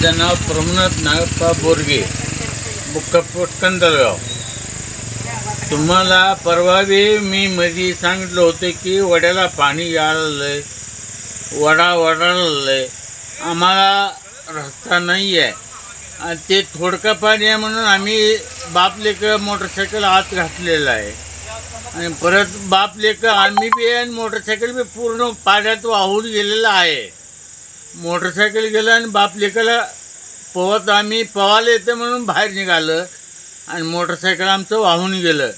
माझं नाव प्रमनाथ नागप्पा बोरगे, मुक्कापोट कंदलगाव. तुम्हाला परवावी मी मध्ये सांगितलं होतं की वड्याला पाणी यायला वडाला आम्हाला रस्ता नाही आहे आणि ते थोडकं पाणी आहे म्हणून आम्ही बापलेकं मोटरसायकल आत घातलेलं आहे आणि परत बापलेकं आम्ही बी आणि मोटरसायकल बी पूर्ण पाण्यात वाहून गेलेलं आहे. मोटरसायकल गेलं आणि बापलेकाला पोहत आम्ही पोहायला येतं म्हणून बाहेर निघालं आणि मोटरसायकल आमचं वाहून गेलं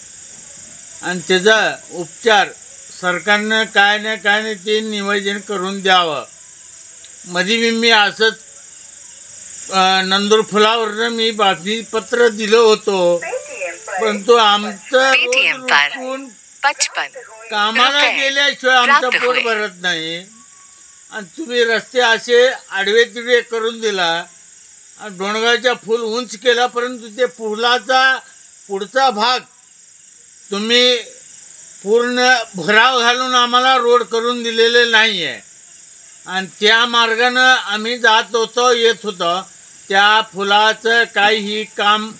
आणि त्याचा उपचार सरकारनं काय नाही ते नियोजन करून द्यावं. मध्ये मी असंच नंदूर फुलावरनं मी बातमीपत्र दिलं होतं, परंतु आमचं कामाला गेल्याशिवाय आमचं पोट भरत नाही आणि तुम्ही रस्ते असे आडवे तिडवे करून दिला आणि डोंगराच्या फूल उंच केला, परंतु ते फुलाचा पुढचा भाग तुम्ही पूर्ण भराव घालून आम्हाला रोड करून दिलेले नाही आहे आणि त्या मार्गानं आम्ही जात होतो येत होतो. त्या फुलाचं काही काम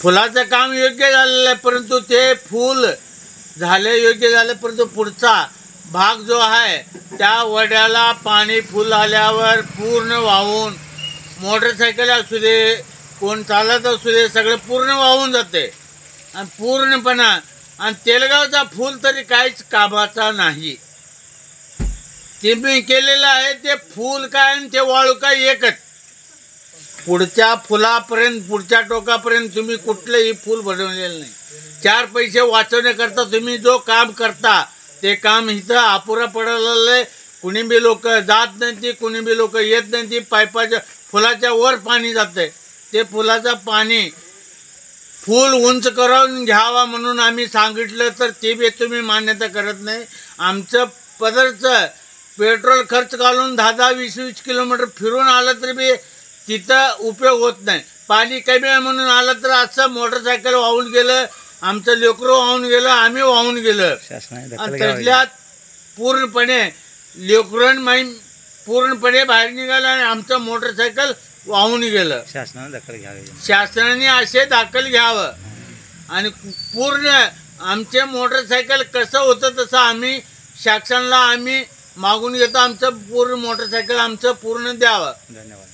फुलाचं काम योग्य झालेलं आहे, परंतु ते फूल झाले योग्य झाले, परंतु पुढचा भाग जो आहे त्या वड्याला पाणी फुल आल्यावर पूर्ण वाहून मोटरसायकल असू दे कोण चालत असू दे सगळं पूर्ण वाहून जाते आणि पूर्णपणा आणि तेलगावचा फूल तरी काहीच कामाचा नाही. ते मी केलेलं आहे ते फूल काय आणि ते वाळू काय एकच. पुढच्या फुलापर्यंत पुढच्या टोकापर्यंत तुम्ही कुठलंही फूल बनवलेलं नाही. 4 पैसे वाचवण्याकरता तुम्ही जो काम करता ते काम इथं अपुरा पडलेलं आहे. कुणी बी लोक जात नाही ती कुणी बी लोक येत नाही ती पाईपाच्या फुलाच्या वर पाणी जाते. ते फुलाचं पाणी फूल उंच करून घ्यावा म्हणून आम्ही सांगितलं तर ते बी तुम्ही मान्यता करत नाही. आमचं पदरचं पेट्रोल खर्च घालून 10-20 किलोमीटर फिरून आलं तरी बी तिथं उपयोग होत नाही. पाणी कमी आहे म्हणून आलं तर असं मोटरसायकल वाहून गेलं, आमचं लेकरं वाहून गेलं, आम्ही वाहून गेलं आणि त्यातल्यात पूर्णपणे लेकरं माई पूर्णपणे बाहेर निघालं आणि आमचं मोटरसायकल वाहून गेलं. शासनाने असे दाखल घ्यावं आणि पूर्ण आमचे मोटरसायकल कसं होतं तसं आम्ही शासनाला आम्ही मागून घेतो. आमचं पूर्ण मोटरसायकल आमचं पूर्ण द्यावं. धन्यवाद.